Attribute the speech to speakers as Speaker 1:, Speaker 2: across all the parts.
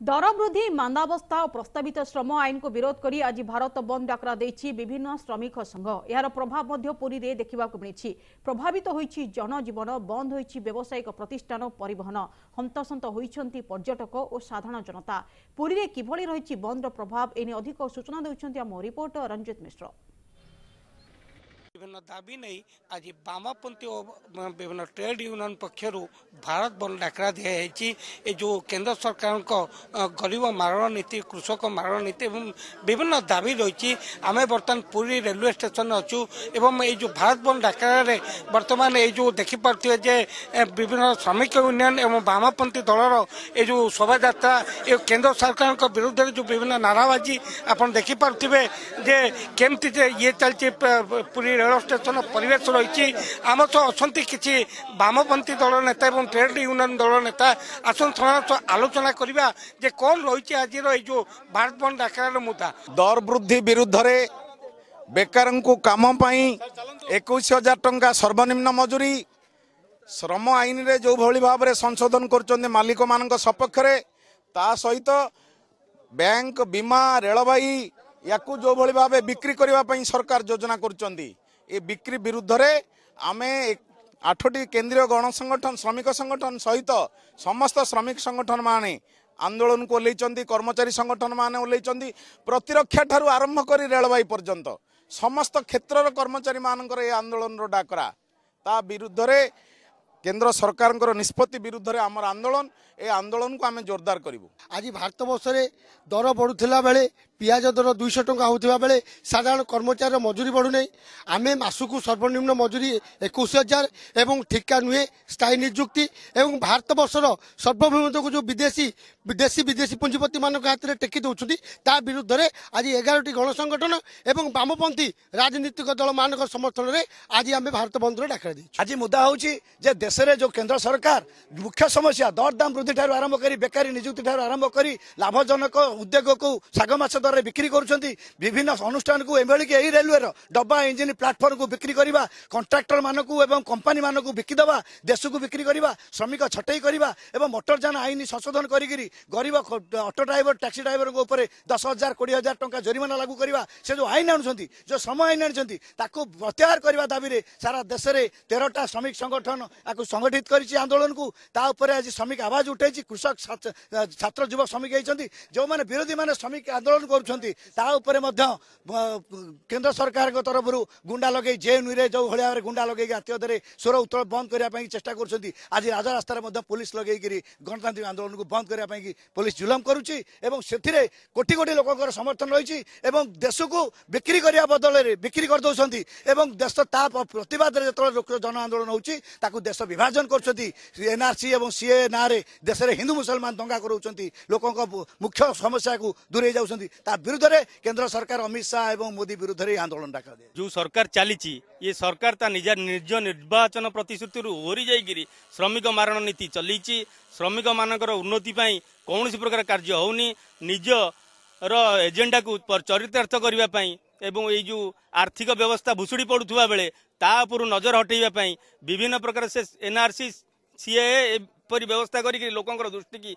Speaker 1: दर वृद्धि मांदावस्था और प्रस्तावित श्रम आईन को विरोध करी आज भारत बंद डाकरा देछि विभिन्न श्रमिक संघ। यार प्रभाव मध्य पुरी रे देखिबाकु मिलिछि। प्रभावित होइछि जनजीवन, बंद होइछि व्यावसायिक प्रतिष्ठान, परिवहन, हंतसंत होइछन्ति पर्यटक और साधारण जनता। पुरी रे किभଳି रहिछि बंद प्रभाव एने अधिक सूचना देउछन्ति हम रिपोर्टर रंजित मिश्र।
Speaker 2: विभिन्न दाबी नहीं आज वामपंथी और विभिन्न ट्रेड यूनियन पक्षर भारत बंद डाकरा दिखाई। जो केंद्र सरकार गरीब मारण नीति, कृषक मारण नीति और विभिन्न दाबी रही। आम बर्तमान पुरी रेलवे स्टेशन अच्छु एवं ये जो भारत बंद डाकरा बर्तमान ये जो देखिपे जे विभिन्न श्रमिक यूनियन एवं वामपंथी दलर ये जो शोभा यात्रा ये केंद्र सरकार विरुद्ध जो विभिन्न नाराबाजी आप देखिपे जे केमती ये चलती पुरी रेल स्टेशन परिवेश रही। आम सह अच्छा किसी वामपंथी दल नेता और ट्रेड यूनियन दल नेता आसन आलोचना करवा जे कौन रही आज जो भारत बंद डाकरार मुद्दा।
Speaker 3: दर वृद्धि विरुद्ध रे बेकार को काम 21,000 टंका सर्वनिम्न मजूरी, श्रम आईन रे जो भली भाव में संशोधन कर मालिक मान सपक्ष ता सहित बैंक, बीमा, रेलवाई या जो भली भाव बिक्री करने सरकार योजना कर बिक्री विरुद्ध रे आमे 8टी केंद्रीय गण संगठन, श्रमिक संगठन सहित समस्त श्रमिक संगठन माने आंदोलन को ओल्लैचंती। कर्मचारी संगठन माने ओल्लैचंती। प्रतिरक्षा ठारू आरंभ करी रेलवाई पर्यंत समस्त क्षेत्र कर्मचारी मानकर ए आंदोलन रो डाकरा ता विरुद्ध रे केंद्र सरकार निष्पत्ति विरुद्ध रे आमर आंदोलन ए आंदोलन को आमे जोरदार करिवु।
Speaker 4: आज भारत वर्ष रे दर बढ़ुला बेले पियाज दर 200 टंका होता बेले साधारण कर्मचारी मजूरी बढ़ु नहीं। आम मासकू सर्वनिम्न मजूरी 21,000 एवं ठिका नुहे स्थायी नियुक्ति एवं भारत वर्षर सर्वभूमत को जो विदेशी पुंजीपति मान हाथ में टेकी दौरान ता विरुद्ध रे आज 11टी गण संगठन एवं वामपंथी राजनीतिक दल मान समर्थन में आज आम भारत बंद डाकरा दी।
Speaker 5: आज मुद्दा हूँ देश में जो केंद्र सरकार मुख्य समस्या दरदाम वृद्धि ठार आरंभ कर बेकारी नियुक्ति ठार आरंभ कर लाभजनक उद्योग को साग माछ दर बिक्री करुँच। विभिन्न अनुष्ठान को एभली कि रेलवे डब्बा इंजिन प्लाटफर्म को बिक्री करवा, कंट्राक्टर मानक एवं कंपानी मानक बिकिदेवा, देश को बिक्री करवा, श्रमिक छटई करवा एवं मोटरयान आईन संशोधन करी गरीब ऑटो ड्राइवर, टैक्सी ड्राइवर को ऊपर 10,000 20,000 टंका जरिमाना लागू करवा। से जो आईन आणुंट, जो श्रम आईन आणुंट प्रत्याहार करने दाबी सारा देश में 13टा श्रमिक संगठन आपको संगठित कर आंदोलन को आज श्रमिक आवाज उठे। कृषक, छात्र, युवक श्रमिक होती जो मैंने विरोधी मैंने श्रमिक आंदोलन कर केंद्र सरकार तरफ गुंडा लगे जेएनयू रे जो भाव गुंडा लगे जातीय स्वर उत्तोलन बंद करने चेष्टा कर। आज राजरास्तार पुलिस लगे गणतांत्रिक आंदोलन को बंद करने पुलिस जुलम करुच्ची एवं से कोटी कोटी लोक समर्थन रही। देश को बिक्री करने बदल में बिक्री कर दौरान एवं देश ता प्रतिवाद जो जन आंदोलन होती देश विभाजन कर एनआरसी और सीए ना देश में हिंदू मुसलमान दंगा कराउछंती, लोकों मुख्य समस्या को दूरे जाउछंती। ता विरुद्ध रे केंद्र सरकार अमित शाह एवं मोदी विरुद्ध रे आंदोलन डाका दे।
Speaker 6: जो सरकार चली ये सरकार ता निज निर्वाचन प्रतिश्रुति ओरी जाइगिरी श्रमिक मारण नीति चली। श्रमिक मानकर उन्नति पाई कौन प्रकार कार्य होनी, निज एजेंडा को चरितार्थ करने एवं ये जो आर्थिक व्यवस्था भुशुड़ी पड़ुवा बेले ता उपर नजर हटेबा विभिन्न प्रकार से एनआरसी सीए परी व्यवस्था करी लोकंर दृष्टि की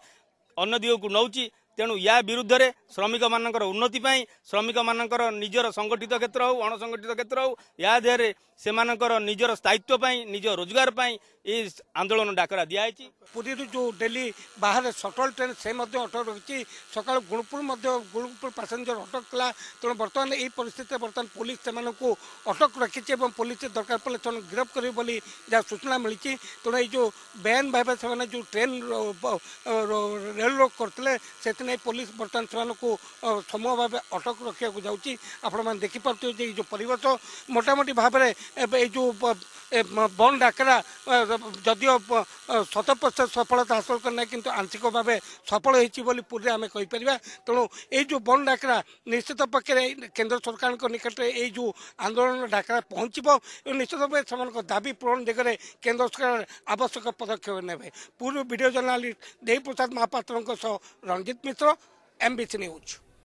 Speaker 6: अन्य दिग को नौची। तेणु या विरुद्ध रे श्रमिक मानकर उन्नति पाई, श्रमिक मानकर निजर संगठित क्षेत्र हो, अणसंगठित क्षेत्र हो, या देहरे से मानकर निजर स्थायित्व पाई, निज रोजगार पाई ये आंदोलन डाकरा दिया।
Speaker 2: पुरी जो डेली बाहर शटल ट्रेन से अटक रही। सका गुणपुर पैसेंजर अटकला। तेणु बर्तमान यही परिस्थिति बर्तमान पुलिस से अटक रखी और पुलिस दरकार पड़े से गिरफ्त कर जहाँ सूचना मिली। तेणु ये जो बेआईन भाव से जो ट्रेन रेल रोक करते से पुलिस बर्तमान से समूह भाव अटक रखा जाऊँगी। आपण देखिपे जो परिवेश मोटामोटी भाव में जो बंद डाकरा जदियो 100% सफलता हासिल करना किंतु आंशिक भाव सफल होती पूरी आम कहीपर। तेणु ये जो बंद डाकरा निश्चित पक्षे केंद्र सरकार निकट ये जो आंदोलन डाकरा पहुँचब निश्चित भाव से दाबी पूरण दिगरे केंद्र सरकार आवश्यक पदक्षेप ने। पूर्व वीडियो जर्नालीस्ट देवी प्रसाद महापात्र रंजित मिश्र, MBC न्यूज।